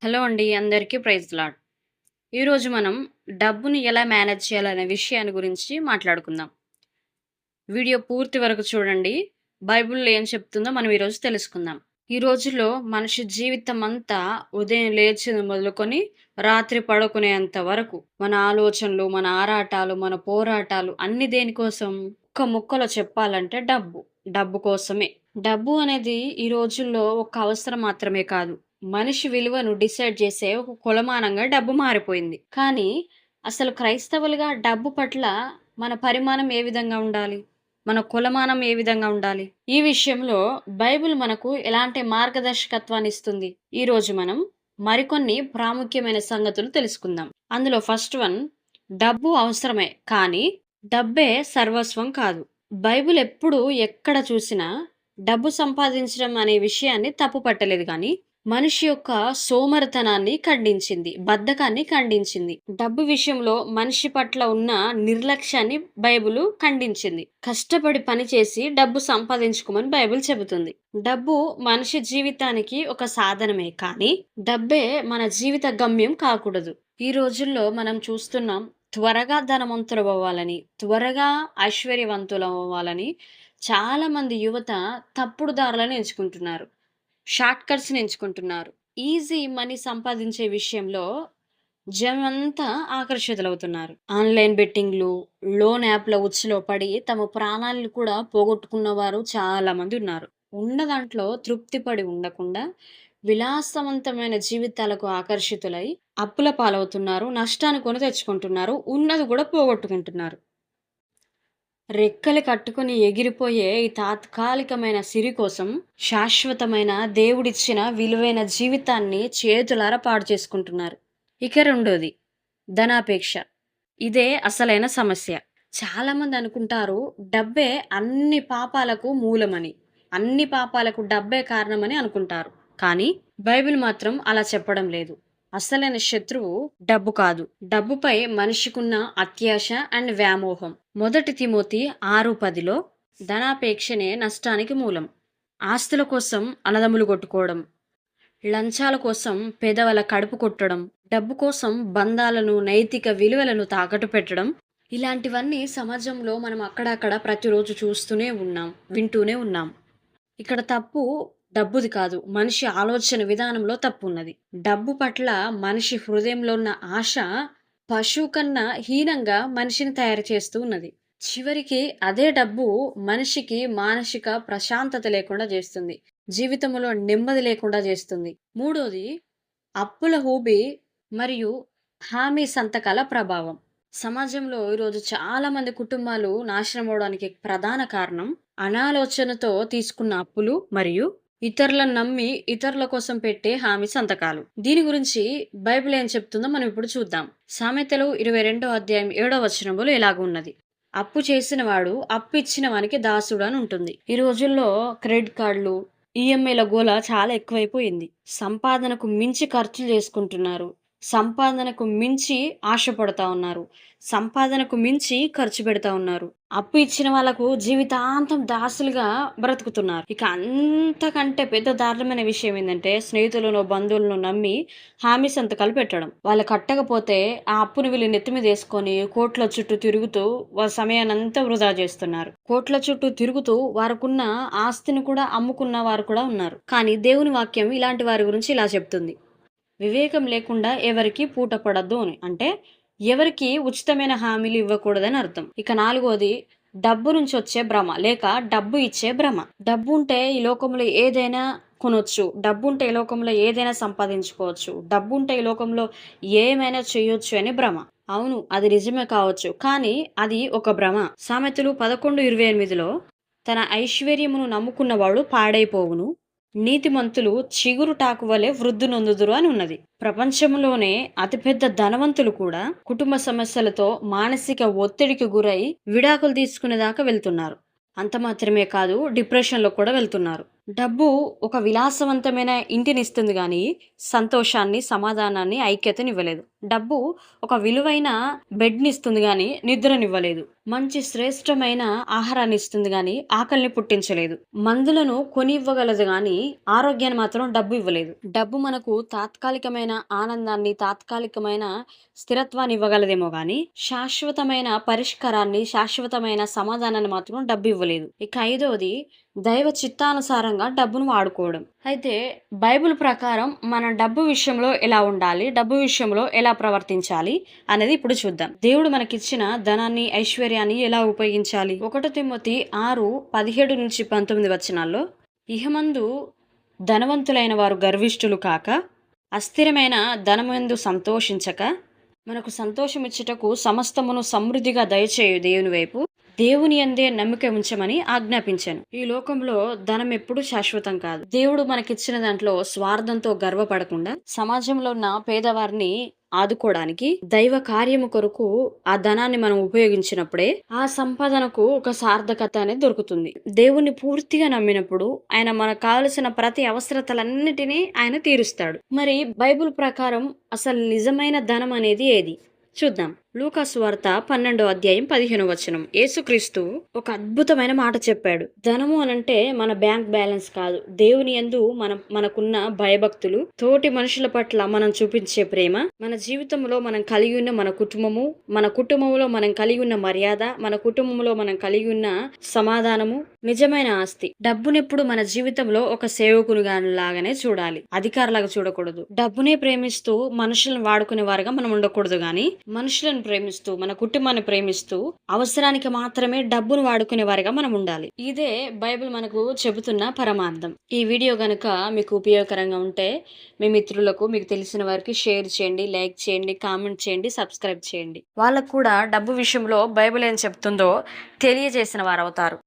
Hello అండి. అందరికీ praise lord. ఈరోజు మనం డబ్బుని ఎలా మేనేజ్ చేయాలనే విషయాన్ని గురించి మాట్లాడుకుందాం. వీడియో పూర్తి వరకు చూడండి. బైబిల్‌లో ఏం చెప్తుందో మనం ఈరోజు తెలుసుకుందాం. ఈ రోజుల్లో మనిషి జీవితం అంతా ఉదయం లేచింది మొదలుకొని రాత్రి పడుకునేంత వరకు మన ఆలోచనలు, మన ఆరాటాలు, మన పోరాటాలు అన్నీ దేనికోసం? ఒక్క ముక్కలో చెప్పాలంటే డబ్బు. డబ్బు కోసమే. డబ్బు అనేది ఈ రోజుల్లో ఒక అవసరం మాత్రమే కాదు. మనిషి విలువను డిసైడ్ చేసే ఒక కొలమానంగా డబ్బు మారిపోయింది. కానీ అసలు క్రైస్తవులుగా డబ్బు పట్ల మన పరిమాణం ఏ విధంగా ఉండాలి? మన కొలమానం ఏ విధంగా ఉండాలి? ఈ విషయంలో బైబిల్ మనకు ఎలాంటి మార్గదర్శకత్వాన్ని ఇస్తుంది? ఈరోజు మనం మరికొన్ని ప్రాముఖ్యమైన సంగతులు తెలుసుకుందాం. అందులో ఫస్ట్ వన్, డబ్బు అవసరమే, కానీ డబ్బే సర్వస్వం కాదు. బైబిల్ ఎప్పుడు ఎక్కడ చూసినా డబ్బు సంపాదించడం అనే విషయాన్ని తప్పు పట్టలేదు కానీ మనిషి యొక్క సోమరితనాన్ని ఖండించింది. బద్ధకాన్ని ఖండించింది. డబ్బు విషయంలో మనిషి పట్ల ఉన్న నిర్లక్ష్యాన్ని బైబిలు ఖండించింది. కష్టపడి పనిచేసి డబ్బు సంపాదించుకోమని బైబిల్ చెబుతుంది. డబ్బు మనిషి జీవితానికి ఒక సాధనమే కానీ డబ్బే మన జీవిత గమ్యం కాకూడదు. ఈ రోజుల్లో మనం చూస్తున్నాం, త్వరగా ధనవంతులవ్వాలని, త్వరగా ఐశ్వర్యవంతులవ్వాలని చాలామంది యువత తప్పుడు దారులను ఎంచుకుంటున్నారు. షార్ట్ కట్స్‌ని ఎంచుకుంటున్నారు. ఈజీ మనీ సంపాదించే విషయంలో జనమంతా ఆకర్షితులవుతున్నారు. ఆన్‌లైన్ బెట్టింగ్‌లు, లోన్ యాప్‌ల ఉచ్చులో పడి తమ ప్రాణాలను కూడా పోగొట్టుకున్నవారు చాలామంది ఉన్నారు. ఉన్న దాంట్లో తృప్తి పడి ఉండకుండా విలాసవంతమైన జీవితాలకు ఆకర్షితులై అప్పుల పాలవుతున్నారు. నష్టాన్ని కొని తెచ్చుకుంటున్నారు. ఉన్నది కూడా పోగొట్టుకుంటున్నారు. రెక్కలు కట్టుకొని ఎగిరిపోయే ఈ తాత్కాలికమైన సిరి కోసం శాశ్వతమైన దేవుడిచ్చిన విలువైన జీవితాన్ని చేతులారా పాడు చేసుకుంటున్నారు. ఇక రెండోది, ధనాపేక్ష. ఇదే అసలైన సమస్య. చాలామంది అనుకుంటారు డబ్బే అన్ని పాపాలకు మూలమని. అన్ని పాపాలకు డబ్బే కారణమని అనుకుంటారు. కానీ బైబిల్ మాత్రం అలా చెప్పడం లేదు. అసలైన శత్రువు డబ్బు కాదు. డబ్బుపై మనిషికున్న అత్యాశ అండ్ వ్యామోహం. మొదటి తిమోతి 6:10లో ధనాపేక్షనే నష్టానికి మూలం. ఆస్తుల కోసం అన్నదమ్ములు కొట్టుకోవడం, లంచాల కోసం పేదవాళ్ళ కడుపు కొట్టడం, డబ్బు కోసం బంధాలను, నైతిక విలువలను తాకట్టు పెట్టడం, ఇలాంటివన్నీ సమాజంలో మనం అక్కడక్కడ ప్రతిరోజు చూస్తూనే ఉన్నాం, వింటూనే ఉన్నాం. ఇక్కడ తప్పు డబ్బుది కాదు. మనిషి ఆలోచన విధానంలో తప్పున్నది. డబ్బు పట్ల మనిషి హృదయంలో ఉన్న ఆశ పశువు కన్నా హీనంగా మనిషిని తయారు చేస్తూ ఉన్నది. చివరికి అదే డబ్బు మనిషికి మానసిక ప్రశాంతత లేకుండా చేస్తుంది. జీవితంలో నెమ్మది లేకుండా చేస్తుంది. మూడోది, అప్పుల ఊబి మరియు హామీ సంతకాల ప్రభావం. సమాజంలో ఈరోజు చాలా మంది కుటుంబాలు నాశనం అవడానికి ప్రధాన కారణం అనాలోచనతో తీసుకున్న అప్పులు మరియు ఇతరులను నమ్మి ఇతరుల కోసం పెట్టే హామీ సంతకాలు. దీని గురించి బైబిల్ ఏం చెప్తుందో మనం ఇప్పుడు చూద్దాం. సామెతలు 22:7 ఇలాగున్నది: అప్పు చేసిన వాడు అప్పు ఇచ్చిన వానికి దాసుడు అని ఉంటుంది. ఈ రోజుల్లో క్రెడిట్ కార్డులు, ఈఎంఐల గోల చాలా ఎక్కువైపోయింది. సంపాదనకు మించి ఖర్చులు చేసుకుంటున్నారు. సంపాదనకు మించి ఆశపడతా ఉన్నారు. సంపాదనకు మించి ఖర్చు పెడతా ఉన్నారు. అప్పు ఇచ్చిన వాళ్ళకు జీవితాంతం దాసులుగా బ్రతుకుతున్నారు. ఇక అంతకంటే పెద్ద దారుణమైన విషయం ఏంటంటే, స్నేహితులను, బంధువులను నమ్మి హామీ సంతకాలు పెట్టడం. వాళ్ళు కట్టకపోతే ఆ అప్పుని వీళ్ళు నెత్తి మీద వేసుకొని కోట్ల చుట్టూ తిరుగుతూ వాళ్ళ సమయాన్నంతా వృధా చేస్తున్నారు. కోట్ల చుట్టూ తిరుగుతూ వారికున్న ఆస్తిని కూడా అమ్ముకున్న వారు కూడా ఉన్నారు. కానీ దేవుని వాక్యం ఇలాంటి వారి గురించి ఇలా చెప్తుంది: వివేకం లేకుండా ఎవరికి పూట పడద్దు అని. అంటే ఎవరికి ఉచితమైన హామీలు ఇవ్వకూడదని అర్థం. ఇక నాలుగోది, డబ్బు నుంచి వచ్చే భ్రమ లేక డబ్బు ఇచ్చే భ్రమ. డబ్బు ఉంటే ఈ లోకంలో ఏదైనా కొనొచ్చు. డబ్బు ఉంటే ఈ లోకంలో ఏదైనా సంపాదించుకోవచ్చు. డబ్బు ఉంటే ఈ లోకంలో ఏమైనా చేయొచ్చు అని భ్రమ. అవును, అది నిజమే కావచ్చు, కానీ అది ఒక భ్రమ. సామెతలు 11:28లో తన ఐశ్వర్యమును నమ్ముకున్నవాడు పాడైపోవును, నీతిమంతులు చిగురుటాకు వలె వృద్ధి నొందుదురు అని ఉన్నది. ప్రపంచంలోనే అతిపెద్ద ధనవంతులు కూడా కుటుంబ సమస్యలతో మానసిక ఒత్తిడికి గురై విడాకులు తీసుకునేదాకా వెళ్తున్నారు. అంత మాత్రమే కాదు, డిప్రెషన్లో కూడా వెళ్తున్నారు. డబ్బు ఒక విలాసవంతమైన ఇంటినిస్తుంది గానీ, సంతోషాన్ని, సమాధానాన్ని, ఐక్యతనివ్వలేదు. డబ్బు ఒక విలువైన బెడ్‌నిస్తుంది గానీ, నిద్రనివ్వలేదు. మంచి శ్రేష్టమైన ఆహారాన్నిస్తుంది గానీ, ఆకలిని పుట్టించలేదు. మందులను కొని ఇవ్వగలదు గానీ, ఆరోగ్యాన్ని మాత్రం డబ్బు ఇవ్వలేదు. డబ్బు మనకు తాత్కాలికమైన ఆనందాన్ని, తాత్కాలికమైన స్థిరత్వాన్ని ఇవ్వగలదేమో గానీ, శాశ్వతమైన పరిష్కారాన్ని, శాశ్వతమైన సమాధానాన్ని మాత్రం డబ్బు ఇవ్వలేదు. ఇక ఐదవది దైవ చిత్తానుసారంగా డబ్బును వాడుకోవడం. అయితే బైబిల్ ప్రకారం మన డబ్బు విషయంలో ఎలా ఉండాలి? డబ్బు విషయంలో ఎలా ప్రవర్తించాలి? అనేది ఇప్పుడు చూద్దాం. దేవుడు మనకిచ్చిన ధనాన్ని, ఐశ్వర్యాన్ని ఎలా ఉపయోగించాలి? 1 తిమోతి 6:17-19 వచనాల్లో, ఇహమందు ధనవంతులైన వారు గర్విష్ఠులు కాక, అస్థిరమైన ధనమందు సంతోషించక, మనకు సంతోషమిచ్చుటకు సమస్తమును సమృద్ధిగా దయచేయు దేవుని వైపు దేవుని యందే నమ్మిక ఉంచమని ఆజ్ఞాపించాను. ఈ లోకంలో ధనం ఎప్పుడూ శాశ్వతం కాదు. దేవుడు మనకిచ్చిన దాంట్లో స్వార్థంతో గర్వపడకుండా, సమాజంలో ఉన్న పేదవారిని ఆదుకోవడానికి, దైవ కార్యము కొరకు ఆ ధనాన్ని మనం ఉపయోగించినప్పుడే ఆ సంపాదనకు ఒక సార్థకత అనేది దొరుకుతుంది. దేవుణ్ణి పూర్తిగా నమ్మినప్పుడు ఆయన మనకు కావలసిన ప్రతి అవసరతలన్నిటినీ ఆయన తీరుస్తాడు. మరి బైబిల్ ప్రకారం అసలు నిజమైన ధనం అనేది ఏది? చూద్దాం. లూకా సువార్త 12:15 వచనం. యేసుక్రీస్తు ఒక అద్భుతమైన మాట చెప్పాడు. ధనము అనంటే మన బ్యాంక్ బ్యాలెన్స్ కాదు. దేవుని యందు మనకున్న భయభక్తులు, తోటి మనుషుల పట్ల మనం చూపించే ప్రేమ, మన జీవితంలో మనం కలిగి ఉన్న మన కుటుంబంలో మనం కలిగి ఉన్న మర్యాద, మన కుటుంబంలో మనం కలిగి ఉన్న సమాధానము నిజమైన ఆస్తి. డబ్బునెప్పుడు మన జీవితంలో ఒక సేవకునిగా లాగానే చూడాలి, అధికారులాగా చూడకూడదు. డబ్బునే ప్రేమిస్తూ మనుషులను వాడుకునే వారుగా మనం ఉండకూడదు గాని, మనుషులను ప్రేమిస్తూ, మన కుటుంబాన్ని ప్రేమిస్తూ, అవసరానికి మాత్రమే డబ్బును వాడుకునే వారిగా మనం ఉండాలి. ఇదే బైబిల్ మనకు చెబుతున్న పరమార్థం. ఈ వీడియో గనుక మీకు ఉపయోగకరంగా ఉంటే మీ మిత్రులకు, మీకు తెలిసిన వారికి షేర్ చేయండి, లైక్ చేయండి, కామెంట్ చేయండి, సబ్స్క్రైబ్ చేయండి. వాళ్ళకు కూడా డబ్బు విషయంలో బైబిల్ ఏం చెప్తుందో తెలియజేసిన వారు అవుతారు.